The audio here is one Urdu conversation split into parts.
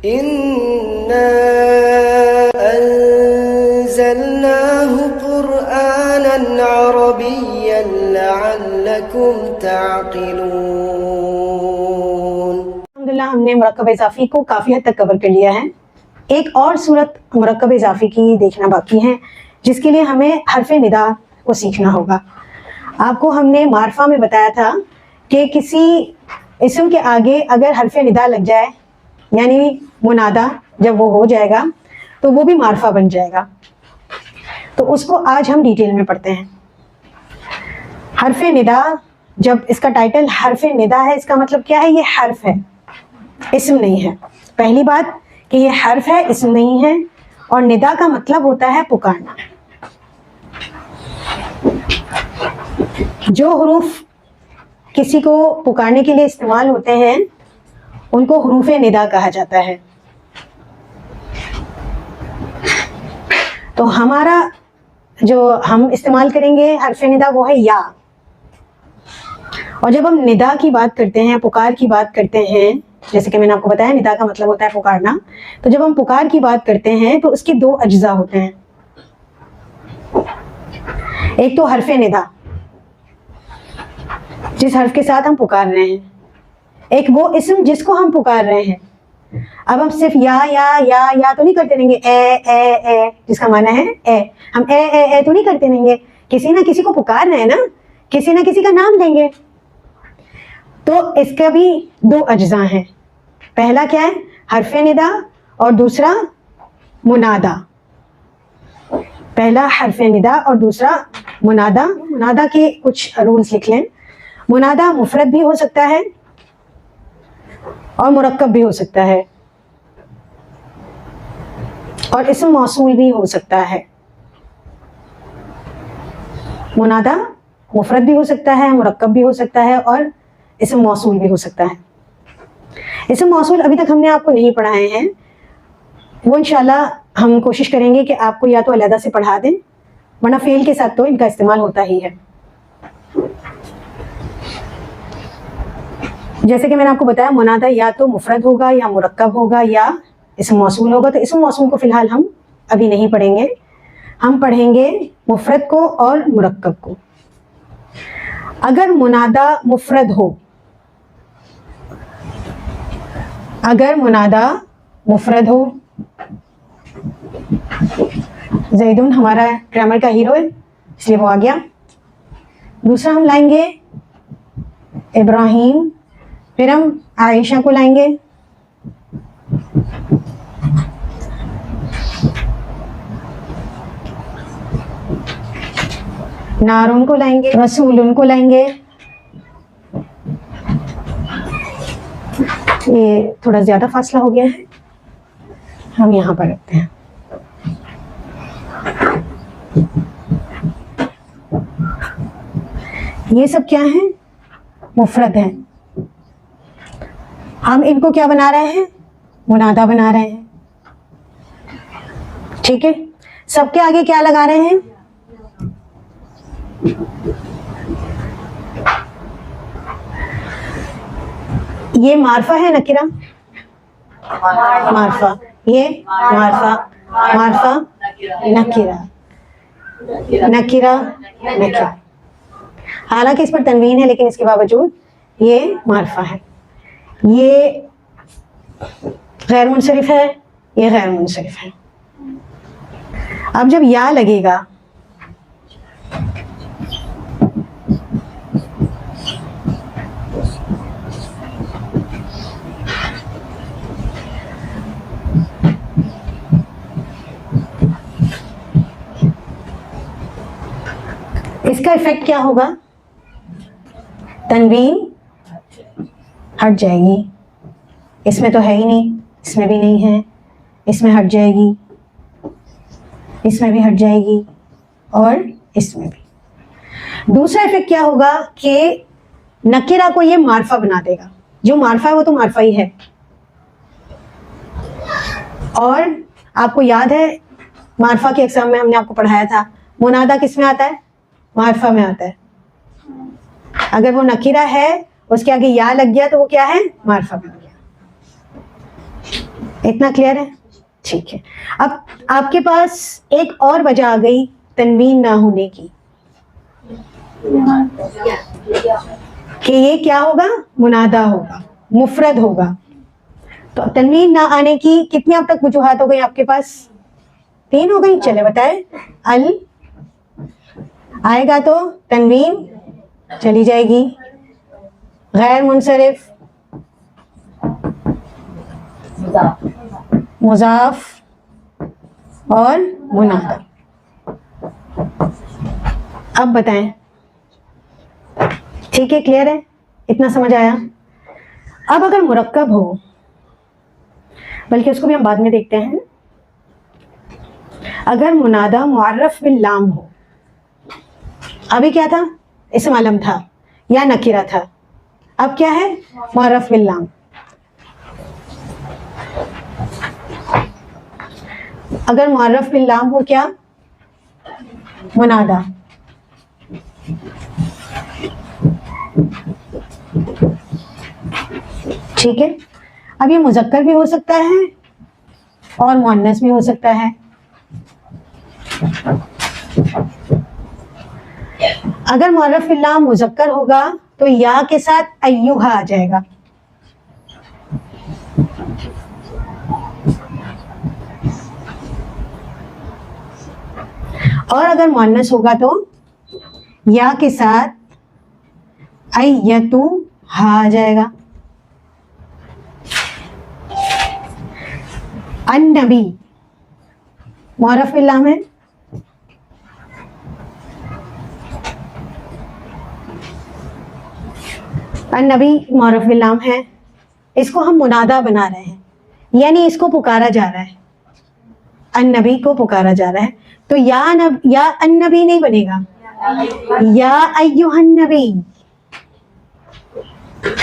إنا أنزلناه قرآنا عربيا لعلكم تعقلون. الحمدللہ ہم نے مرکب اضافی کو کافی حد تک کور کر لیا ہے. ایک اور صورت مرکب اضافی کی دیکھنا باقی ہے جس کے لیے ہمیں حرف ندا کو سیکھنا ہوگا. آپ کو ہم نے معرفہ میں بتایا تھا کہ کسی اسم کے آگے اگر حرف ندا لگ جائے یعنی منادا جب وہ ہو جائے گا تو وہ بھی معرفہ بن جائے گا. تو اس کو آج ہم ڈیٹیل میں پڑھتے ہیں. حرف ندا جب اس کا ٹائٹل حرف ندا ہے اس کا مطلب کیا ہے؟ یہ حرف ہے، اسم نہیں ہے. پہلی بات کہ یہ حرف ہے، اسم نہیں ہے. اور ندا کا مطلب ہوتا ہے پکارنا. جو حروف کسی کو پکارنے کے لیے استعمال ہوتے ہیں ان کو حروف ندا کہا جاتا ہے. تو ہمارا جو ہم استعمال کریں گے حرف ندا وہ ہے یا. اور جب ہم ندا کی بات کرتے ہیں، پکار کی بات کرتے ہیں، جیسے کہ میں نے آپ کو بتایا ندا کا مطلب ہوتا ہے پکارنا، تو جب ہم پکار کی بات کرتے ہیں تو اس کے دو اجزاء ہوتے ہیں. ایک تو حرف ندا جس حرف کے ساتھ ہم پکار رہے ہیں، ایک وہ اسم جس کو ہم پکار رہے ہیں. اب ہم صرف یا تو نہیں کرتے رہیں گے، اے جس کا معنی ہے اے. ہم اے تو نہیں کرتے رہیں گے. کسی نہ کسی کو پکار رہے ہیں نا، کسی نہ کسی کا نام لیں گے. تو اس کا بھی دو اجزاء ہیں. پہلا کیا ہے؟ حرف ندا اور دوسرا منادا. پہلا حرف ندا اور دوسرا منادا. منادا کے کچھ رولز لکھ لیں. منادا مفرد بھی ہو سکتا ہے اور مرکب بھی ہو سکتا ہے اور اسم موصول بھی ہو سکتا ہے. منادا مفرد بھی ہو سکتا ہے، مرکب بھی ہو سکتا ہے اور اسم موصول بھی ہو سکتا ہے. اسم موصول ابھی تک ہم نے آپ کو نہیں پڑھائے ہیں، وہ انشاءاللہ ہم کوشش کریں گے کہ آپ کو یا تو علیحدہ سے پڑھا دیں، ورنہ فعل کے ساتھ تو ان کا استعمال ہوتا ہی ہے. جیسے کہ میں نے آپ کو بتایا منادا یا تو مفرد ہوگا یا مرکب ہوگا یا اسم موصول ہوگا. تو اسم موصول کو فی الحال ہم ابھی نہیں پڑھیں گے، ہم پڑھیں گے مفرد کو اور مرکب کو. اگر منادا مفرد ہو، اگر منادا مفرد ہو، زیدون ہمارا گرامر کا ہیرو ہے اس لیے وہ آ گیا. دوسرا ہم لائیں گے ابراہیم، پھر ہم عائشہ کو لائیں گے، نارون کو لائیں گے، رسولن کو لائیں گے. یہ تھوڑا زیادہ فاصلہ ہو گیا ہے، ہم یہاں پر رکھتے ہیں. یہ سب کیا ہیں؟ مفرد ہیں. ہم ان کو کیا بنا رہے ہیں؟ منادا بنا رہے ہیں. ٹھیک ہے، سب کے آگے کیا لگا رہے ہیں؟ یہ معرفہ ہے نکرہ، معرفہ، یہ معرفہ، معرفہ نکرہ، نکرہ نکرہ. حالانکہ اس پر تنوین ہے لیکن اس کے باوجود یہ معرفہ ہے. یہ غیر منصرف ہے، یہ غیر منصرف ہے. اب جب یا لگے گا اس کا ایفیکٹ کیا ہوگا؟ تنوین ہٹ جائے گی. اس میں تو ہے ہی نہیں، اس میں بھی نہیں ہے، اس میں ہٹ جائے گی، اس میں بھی ہٹ جائے گی اور اس میں بھی. دوسرا ایفیکٹ کیا ہوگا کہ نکرہ کو یہ معرفہ بنا دے گا. جو معرفہ ہے وہ تو معرفہ ہی ہے. اور آپ کو یاد ہے معرفہ کے اقسام میں ہم نے آپ کو پڑھایا تھا منادا کس میں آتا ہے؟ معرفہ میں آتا ہے. اگر وہ نکرہ ہے اس کے آگے یا لگ گیا تو وہ کیا ہے؟ معرفہ بن گیا. اتنا کلیئر ہے؟ ٹھیک ہے. اب آپ کے پاس ایک اور وجہ آ گئی تنوین نہ ہونے کی کہ یہ کیا ہوگا؟ منادا ہوگا، مفرد ہوگا. تو تنوین نہ آنے کی کتنی اب تک وجوہات ہو گئی آپ کے پاس؟ 3 ہو گئی. چلے بتائیں. ال آئے گا تو تنوین چلی جائے گی، غیر منصرف، مضاف اور منادا. اب بتائیں. ٹھیک ہے، کلیئر ہے؟ اتنا سمجھ آیا؟ اب اگر مرکب ہو، بلکہ اس کو بھی ہم بعد میں دیکھتے ہیں، اگر منادا معرف باللام ہو، ابھی کیا تھا؟ اسم علم تھا یا نکرہ تھا، اب کیا ہے؟ معرف باللام. اگر معرف باللام ہو کیا؟ منادا. ٹھیک ہے. اب یہ مذکر بھی ہو سکتا ہے اور مؤنث بھی ہو سکتا ہے. اگر معرف باللام مذکر ہوگا تو یا کے ساتھ ایوہا آ جائے گا. اور اگر مؤنث ہوگا تو یا کے ساتھ ایتو ہا آ جائے گا. النبی معرف باللام ہے، النبی معرف باللام ہے. اس کو ہم منادا بنا رہے ہیں، یعنی اس کو پکارا جا رہا ہے، النبی کو پکارا جا رہا ہے. تو یا النبی نہیں بنے گا، یا ایھا النبی،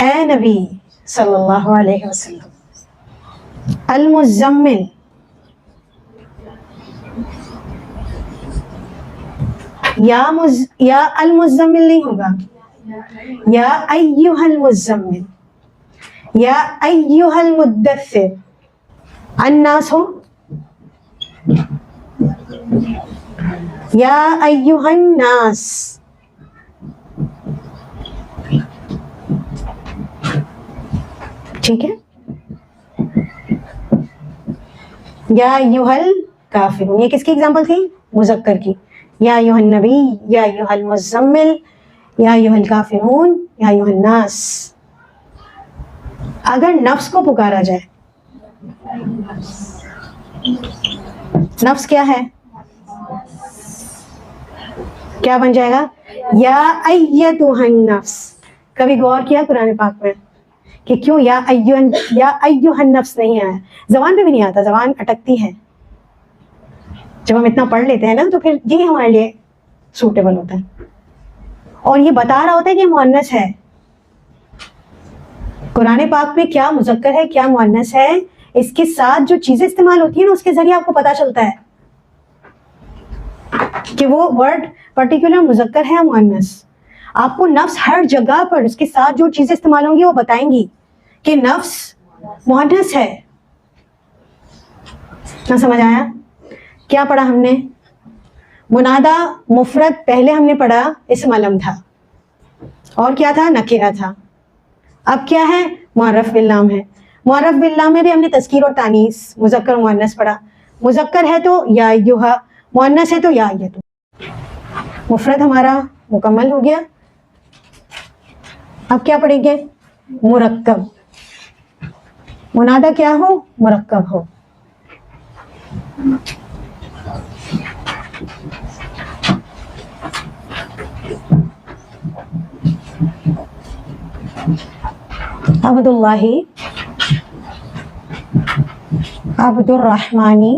اے نبی صلی اللہ علیہ وسلم. المزمل، یا المزمل نہیں ہوگا، یا ایھا المزمل، یا ایھا المدثر. الناس ہو، یا ایھا الناس. ٹھیک ہے. یا ایھا الکافرون، یہ کس کی ایگزامپل تھی؟ مذکر کی. یا ایھا النبی، یا ایھا المزمل، یا ایھا الکافرون، یا ایھا الناس. اگر نفس کو پکارا جائے، نفس کیا ہے؟ کیا بن جائے گا؟ یا ایتھا النفس. کبھی غور کیا قرآن پاک میں کہ کیوں یا ایھا النفس نہیں آیا؟ زبان پہ بھی نہیں آتا، زبان اٹکتی ہے. جب ہم اتنا پڑھ لیتے ہیں نا تو پھر یہ ہمارے لیے سوٹیبل ہوتا ہے. اور یہ بتا رہا ہوتا ہے کہ مؤنث ہے. قرآن پاک میں کیا مذکر ہے کیا مؤنث ہے، اس کے ساتھ جو چیزیں استعمال ہوتی ہیں نا، اس کے ذریعے آپ کو پتا چلتا ہے کہ وہ ورڈ پرٹیکولر مذکر ہے یا مؤنث. آپ کو نفس ہر جگہ پر اس کے ساتھ جو چیزیں استعمال ہوں گی وہ بتائیں گی کہ نفس مؤنث ہے. نہ سمجھ آیا؟ کیا پڑھا ہم نے؟ منادا مفرد پہلے ہم نے پڑھا اسم علم تھا، اور کیا تھا؟ نکرہ تھا. اب کیا ہے؟ معرف باللام ہے. معرف باللام میں بھی ہم نے تذکیر اور تانیث، مذکر مؤنث پڑھا. مذکر ہے تو یا ایھا، مؤنث ہے تو یا ایتو. مفرد ہمارا مکمل ہو گیا. اب کیا پڑھیں گے؟ مرکب. منادا کیا ہو؟ مرکب ہو. عبد اللہ، عبد الرحمانی،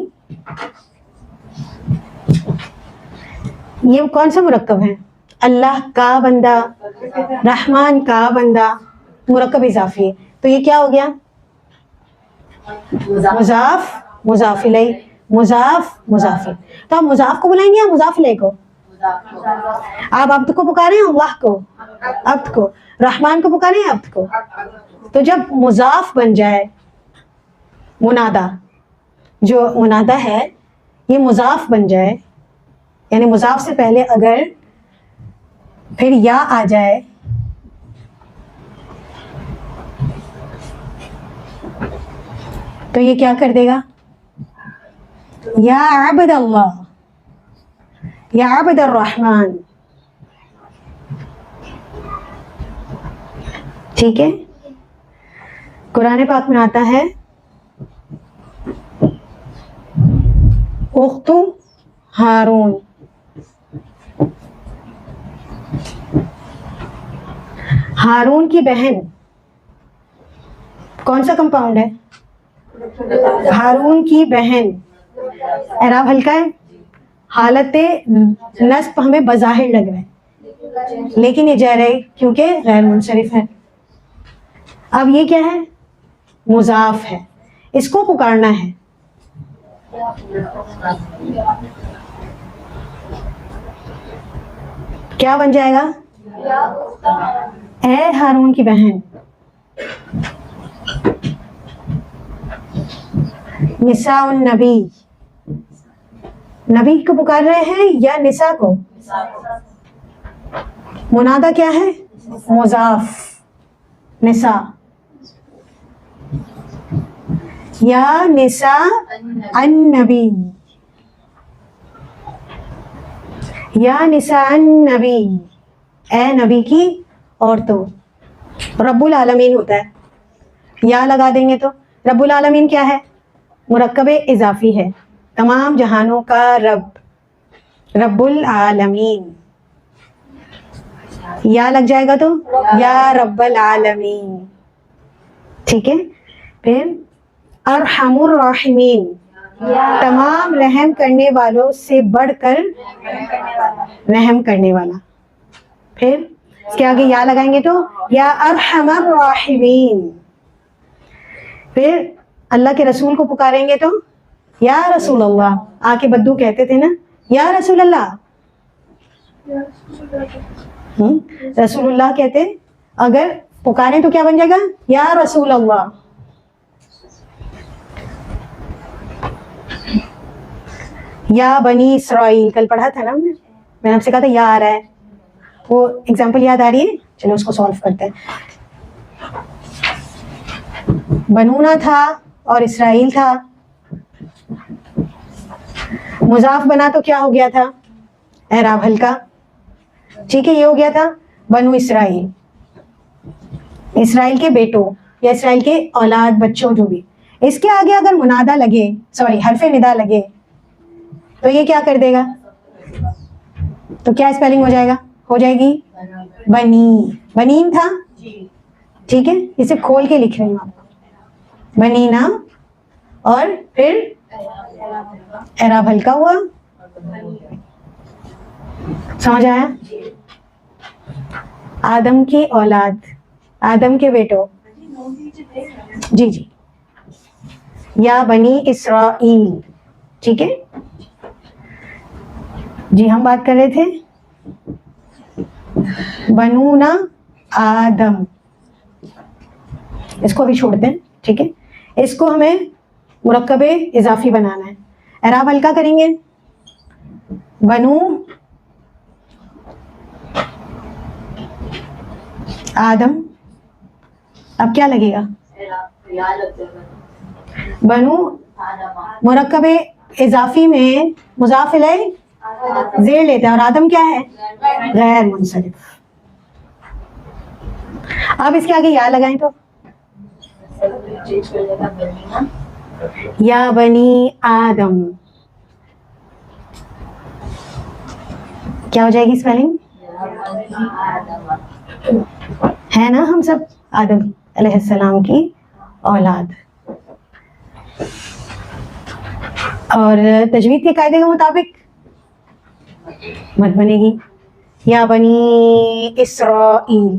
یہ کون سا مرکب ہے؟ اللہ کا بندہ، رحمان کا بندہ، مرکب اضافی ہے. تو یہ کیا ہو گیا؟ مضاف، مضاف الیہ، مضاف، مضاف. تو آپ مضاف کو بلائیں گے یا مضاف الیہ کو؟ آپ عبد کو پکارے ہیں، اللہ کو، عبد کو. رحمان کو پکارے ہیں، عبد کو. تو جب مضاف بن جائے منادا، جو منادا ہے یہ مضاف بن جائے، یعنی مضاف سے پہلے اگر پھر یا آ جائے تو یہ کیا کر دے گا؟ یا عبد اللہ، یا عبد الرحمن. ٹھیک ہے. قرآن پاک میں آتا ہے اخت ہارون، ہارون کی بہن. کون سا کمپاؤنڈ ہے؟ ہارون کی بہن. اعراب ہلکا ہے، حالت نصب ہمیں بظاہر لگ رہا ہے لیکن یہ جر ہے کیونکہ غیر منصرف ہے. اب یہ کیا ہے؟ مضاف ہے، اس کو پکارنا ہے. کیا بن جائے گا؟ اے ہارون کی بہن. نساء النبی، نبی کو پکار رہے ہیں یا نساء کو؟ منادا کیا ہے؟ مضاف، نساء. یا نساء النبی، یا نساء النبی، اے نبی کی عورتوں. رب العالمین ہوتا ہے، یا لگا دیں گے تو رب العالمین کیا ہے؟ مرکب اضافی ہے، تمام جہانوں کا رب، رب العالمین. یا لگ جائے گا تو یا رب العالمین. ٹھیک ہے. پھر ارحم الراحمین، تمام رحم کرنے والوں سے بڑھ کر رحم کرنے والا. پھر اس کے آگے یا لگائیں گے تو یا ارحم الراحمین. پھر اللہ کے رسول کو پکاریں گے تو یا رسول اللہ. آ کے بدو کہتے تھے نا یا رسول اللہ، رسول اللہ کہتے. اگر پکاریں تو کیا بن جائے گا؟ یا رسول اللہ. یا بنی اسرائیل، کل پڑھا تھا نا میں نے آپ سے کہا تھا یا آ رہا ہے، وہ ایگزامپل یاد آ رہی ہے؟ چلو اس کو سالو کرتے ہیں. بنونا تھا اور اسرائیل تھا، مضاف بنا تو کیا ہو گیا تھا؟ اعراب ہلکا. ٹھیک ہے، یہ ہو گیا تھا بنو اسرائیل، اسرائیل کے بیٹوں یا اسرائیل کے اولاد، بچوں جو بھی. اس کے آگے اگر منادا لگے، سوری حرف ندا لگے تو یہ کیا کر دے گا؟ تو کیا اسپیلنگ ہو جائے گا؟ ہو جائے گی بنی. بنین تھا، ٹھیک ہے، اسے کھول کے لکھ رہی ہوں آپ کو. بنینا اور پھر اعراب ہلکا ہوا. سمجھ آیا؟ آدم کی اولاد، آدم کے بیٹوں. جی جی. یا بنی اسرائیل. ٹھیک ہے جی. ہم بات کر رہے تھے بنونا آدم، اس کو بھی چھوڑ دیں. ٹھیک ہے، اس کو ہمیں مرکب اضافی بنانا ہے. اعراب ہلکا کریں گے. بنو آدم، اب کیا لگے گا؟ بنو مرکب اضافی میں مضاف الیہ زیر لیتے ہیں اور آدم کیا ہے؟ غیر منصرف. اب اس کے آگے یا لگائیں تو یا بنی آدم. کیا ہو جائے گی اسپیلنگ؟ ہے نا ہم سب آدم علیہ السلام کی اولاد. اور تجوید کے قاعدے کے مطابق مت بنے گی یا بنی اسرائیل،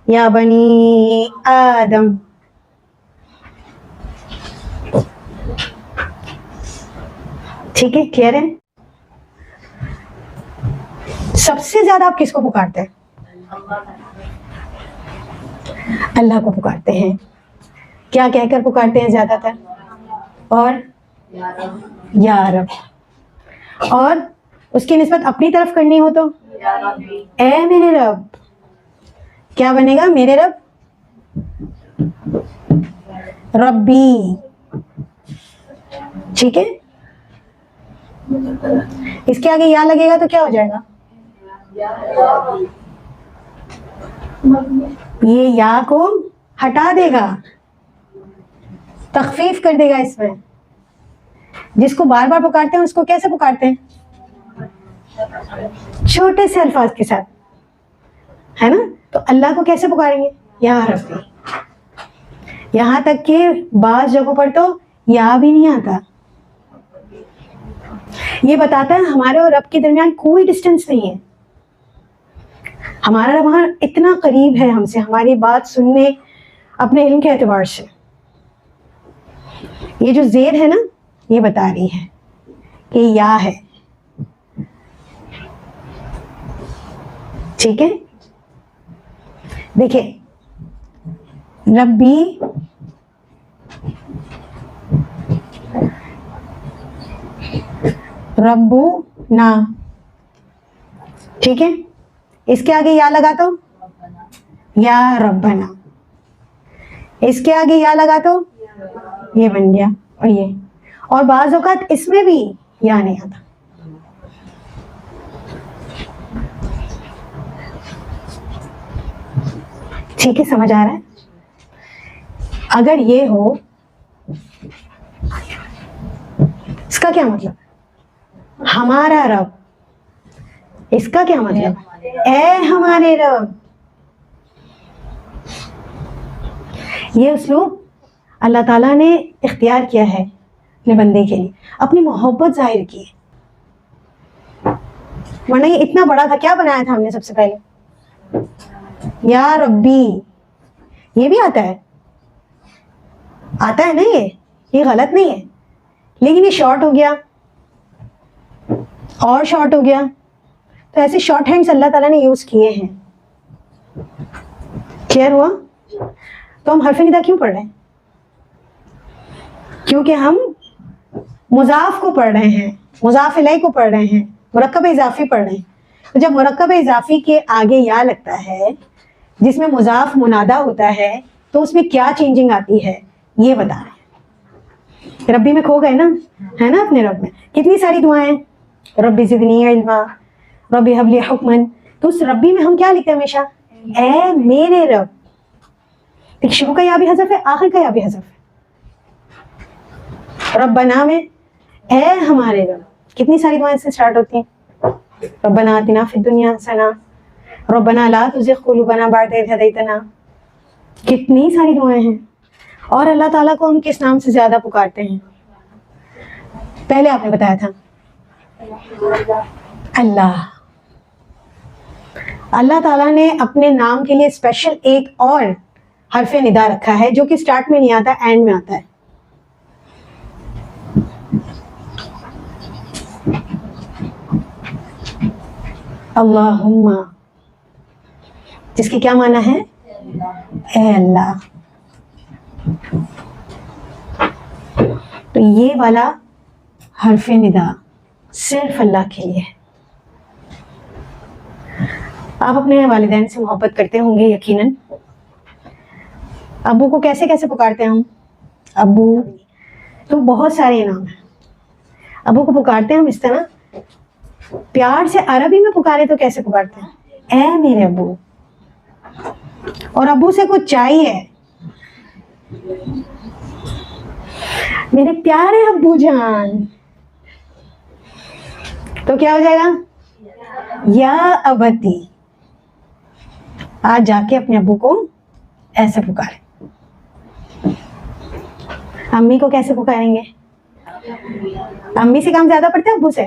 یا بنی آدم. ٹھیک ہے، کلیئر ہے؟ سب سے زیادہ آپ کس کو پکارتے ہیں؟ اللہ کو پکارتے ہیں. کیا کہہ کر پکارتے ہیں زیادہ تر؟ اور یا رب. اور اس کی نسبت اپنی طرف کرنی ہو تو اے میرے رب. کیا بنے گا؟ میرے رب. ربی. ٹھیک ہے. اس کے آگے یا لگے گا تو کیا ہو جائے گا؟ یہ یا کو ہٹا دے گا, تخفیف کر دے گا اس میں. جس کو بار بار پکارتے ہیں اس کو کیسے پکارتے ہیں؟ چھوٹے سے الفاظ کے ساتھ, ہے نا. تو اللہ کو کیسے پکاریں گے؟ یا ربی. یہاں تک کہ بعض جگہوں پر تو یا بھی نہیں آتا. یہ بتاتا ہے ہمارے اور رب کے درمیان کوئی ڈسٹینس نہیں ہے. ہمارا رب وہاں اتنا قریب ہے ہم سے, ہماری بات سننے اپنے علم کے اعتبار سے. یہ جو زیر ہے نا, یہ بتا رہی ہے کہ یا ہے. ٹھیک ہے. دیکھیں, ربی ربو نا. ٹھیک ہے. اس کے آگے یا لگا تو یا ربنا. اس کے آگے یا لگا تو یہ بن گیا. اور یہ, اور بعض اوقات اس میں بھی یا نہیں آتا. ٹھیک ہے, سمجھ آ رہا ہے؟ اگر یہ ہو, اس کا کیا مطلب؟ ہمارا رب. اس کا کیا مطلب؟ اے ہمارے رب. یہ اسلوب اللہ تعالیٰ نے اختیار کیا ہے اپنے بندے کے لیے, اپنی محبت ظاہر کی ہے. ورنہ یہ اتنا بڑا تھا, کیا بنایا تھا ہم نے سب سے پہلے؟ یا ربی. یہ بھی آتا ہے نا, یہ غلط نہیں ہے, لیکن یہ شارٹ ہو گیا اور شارٹ ہو گیا. تو ایسے شارٹ ہینڈز اللہ تعالیٰ نے یوز کیے ہیں. کلیئر ہوا؟ تو ہم حرف ندا کیوں پڑھ رہے ہیں؟ کیونکہ ہم مضاف کو پڑھ رہے ہیں, مضاف الیہ کو پڑھ رہے ہیں, مرکب اضافی پڑھ رہے ہیں. تو جب مرکب اضافی کے آگے یا لگتا ہے جس میں مضاف منادا ہوتا ہے, تو اس میں کیا چینجنگ آتی ہے یہ بتا رہے ہیں. ربی میں کھو گئے نا, ہے نا. اپنے رب میں کتنی ساری دعائیں ہیں, ربی زدنی علما, ربی حب لی حکما. تو اس ربی میں ہم کیا لکھتے ہیں ہمیشہ؟ اے میرے رب. شروع کا یا بھی حذف ہے, آخر کا یا بھی حذف ہے. ربنا میں اے ہمارے رب. کتنی ساری دعائیں سے سٹارٹ ہوتی ہیں؟ ربنا آتنا فی الدنیا حسنہ, ربنا لا تزغ قلوبنا بعد اذ ہدیتنا. کتنی ساری دعائیں ہیں. اور اللہ تعالیٰ کو ہم کس نام سے زیادہ پکارتے ہیں؟ پہلے آپ نے بتایا تھا اللہ. اللہ تعالیٰ نے اپنے نام کے لیے اسپیشل ایک اور حرف ندا رکھا ہے جو کہ سٹارٹ میں نہیں آتا, اینڈ میں آتا ہے. اللہم, جس کی کیا معنی ہے؟ اے اللہ. تو یہ والا حرف ندا صرف اللہ کے لیے ہے. آپ اپنے والدین سے محبت کرتے ہوں گے یقیناً. ابو کو کیسے کیسے پکارتے ہیں ہم؟ ابو تو بہت سارے نام ہیں. ابو کو پکارتے ہیں ہم اس طرح, پیار سے عربی میں پکارے تو کیسے پکارتے ہیں؟ اے میرے ابو. اور ابو سے کچھ چاہیے, میرے پیارے ابو جان, تو کیا ہو جائے گا؟ یا ابتی. آج جا کے اپنے ابو کو ایسے پکارے. امی کو کیسے پکاریں گے؟ امی سے کام زیادہ پڑتا ہے ابو سے.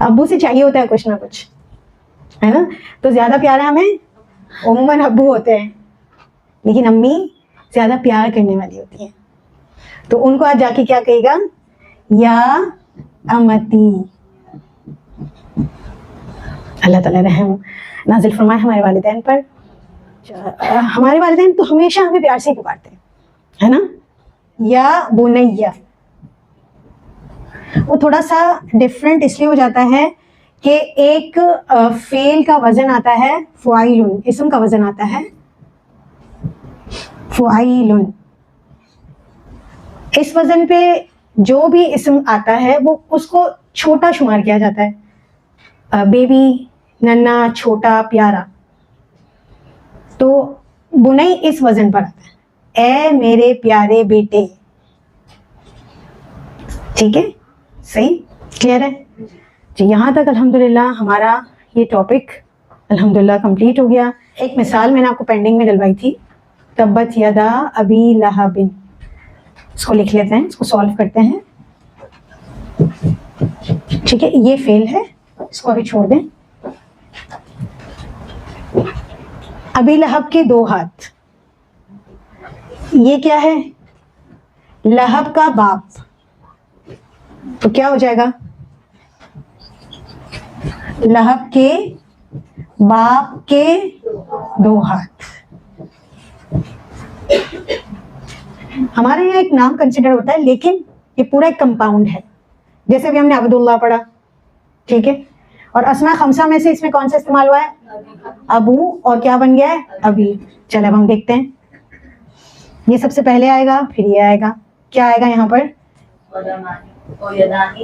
ابو سے چاہیے ہوتا ہے کچھ نہ کچھ, ہے نا. تو زیادہ پیارا ہمیں عموماً ابو ہوتے ہیں, لیکن امی زیادہ پیار کرنے والی ہوتی ہیں. تو ان کو آج جا کے کیا کہے گا؟ یا امتی. اللہ تعالیٰ رحم نازل فرمائے ہمارے والدین پر. ہمارے والدین تو ہمیشہ ہمیں پیار سے ہی پکارتے ہیں, ہے نا. یا بنیا. وہ تھوڑا سا ڈفرینٹ اس لیے ہو جاتا ہے کہ ایک فعل کا وزن آتا ہے فعیل، اسم کا وزن آتا ہے فعیل. اس وزن پہ جو بھی اسم آتا ہے وہ اس کو چھوٹا شمار کیا جاتا ہے، بیبی، ننا، چھوٹا، پیارا. تو بنئی اس وزن پر آتا ہے، اے میرے پیارے بیٹے. ٹھیک ہے، صحیح، کلیئر ہے جی. یہاں تک الحمدللہ ہمارا یہ ٹاپک الحمدللہ کمپلیٹ ہو گیا. ایک مثال میں نے آپ کو پینڈنگ میں ڈلوائی تھی، تبت یدا ابی لہب. اس کو لکھ لیتے ہیں، اس کو سالو کرتے ہیں. ٹھیک ہے، یہ فعل ہے، اس کو ابھی چھوڑ دیں. ابی لہب کے 2 ہاتھ، یہ کیا ہے؟ لہب کا باپ. تو کیا ہو جائے گا؟ لہب کے باپ کے 2 ہاتھ. ہمارے یہاں ایک نام کنسیڈر ہوتا ہے، لیکن یہ پورا ایک کمپاؤنڈ ہے. جیسے بھی ہم نے عبداللہ پڑھا، ٹھیک ہے، اور اسماء خمسہ میں سے اس میں کون سا استعمال ہوا ہے؟ ابو، اور کیا بن گیا ہے؟ ابھی. چلے اب ہم دیکھتے ہیں. یہ سب سے پہلے آئے گا، پھر یہ آئے گا. کیا آئے گا یہاں پر؟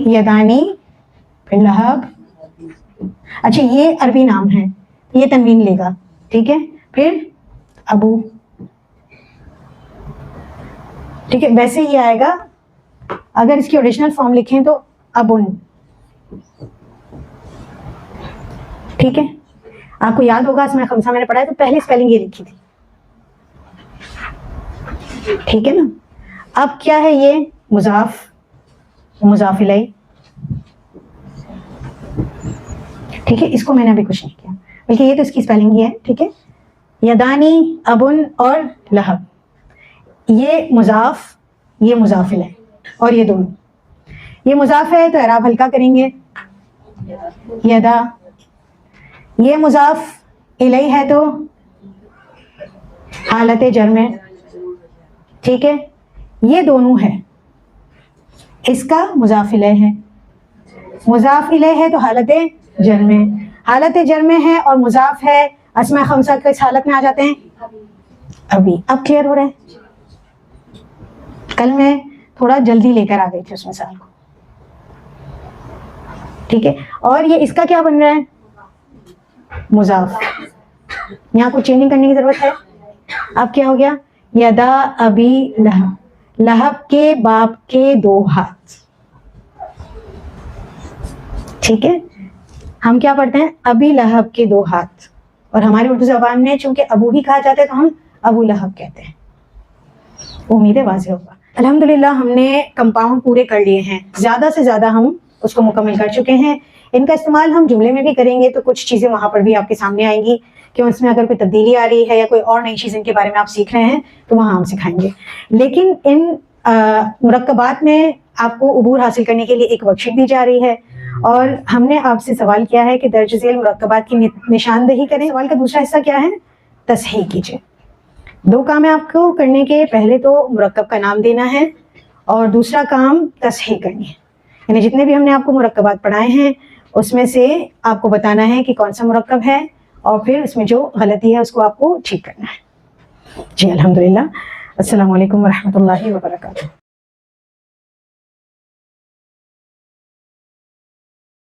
یدانی، پھر لہب. اچھا، یہ عربی نام ہے، یہ تنوین لے گا، ٹھیک ہے، پھر ابو. ٹھیک ہے، ویسے یہ آئے گا. اگر اس کی اوریجنل فارم لکھیں تو ابن. ٹھیک ہے، آپ کو یاد ہوگا اسماء خمسہ میں نے پڑھا ہے تو پہلے اسپیلنگ یہ لکھی تھی. ٹھیک ہے نا. اب کیا ہے یہ؟ مضاف، مضاف الیہ. ٹھیک ہے، اس کو میں نے ابھی کچھ نہیں کیا، بلکہ یہ تو اس کی اسپیلنگ ہی ہے. ٹھیک ہے، یدانی، ابن اور لہب. یہ مضاف، یہ مضاف الیہ، اور یہ دونوں. یہ مضاف ہے تو اعراب ہلکا کریں گے، یدا. یہ مضاف الیہ ہے تو حالت جر میں. ٹھیک ہے، یہ دونوں ہے، اس کا مضاف الیہ ہے، مضاف الیہ ہے تو حالت جر میں. حالت جر میں ہے اور مضاف ہے، اسماء خمسہ کس حالت میں آ جاتے ہیں؟ ابھی. اب کلیئر ہو رہا ہے؟ کل میں تھوڑا جلدی لے کر آ گئی تھی اس مثال کو. ٹھیک ہے، اور یہ اس کا کیا بن رہا ہے؟ مضاف. یہاں کچھ چینجنگ کرنے کی ضرورت ہے. اب کیا ہو گیا؟ یدا ابی لہب، لہب کے باپ کے 2 ہاتھ. ٹھیک ہے، ہم کیا پڑھتے ہیں؟ ابی لہب کے 2 ہاتھ. اور ہماری اردو زبان میں چونکہ ابو ہی کہا جاتا ہے تو ہم ابو لہب کہتے ہیں. امید ہے واضح ہوگا. الحمدللہ ہم نے کمپاؤنڈ پورے کر لیے ہیں، زیادہ سے زیادہ ہم اس کو مکمل کر چکے ہیں. ان کا استعمال ہم جملے میں بھی کریں گے تو کچھ چیزیں وہاں پر بھی آپ کے سامنے آئیں گی کہ اس میں اگر کوئی تبدیلی آ رہی ہے یا کوئی اور نئی چیز ان کے بارے میں آپ سیکھ رہے ہیں تو وہاں ہم سکھائیں گے. لیکن ان مرکبات میں آپ کو عبور حاصل کرنے کے لیے ایک ورک شیٹ دی جا رہی ہے، اور ہم نے آپ سے سوال کیا ہے کہ درج ذیل مرکبات کی نشاندہی کریں. سوال کا دوسرا حصہ کیا ہے؟ تصحیح کیجیے. 2 کام ہے آپ کو کرنے کے. پہلے تو مرکب کا نام دینا ہے اور دوسرا کام تصحیح کرنی ہے. یعنی جتنے بھی ہم نے آپ کو مرکبات پڑھائے ہیں اس میں سے آپ کو بتانا ہے کہ کون سا مرکب ہے اور پھر اس میں جو غلطی ہے اس کو آپ کو ٹھیک کرنا ہے. جی الحمدللہ. السلام علیکم ورحمۃ اللہ وبرکاتہ.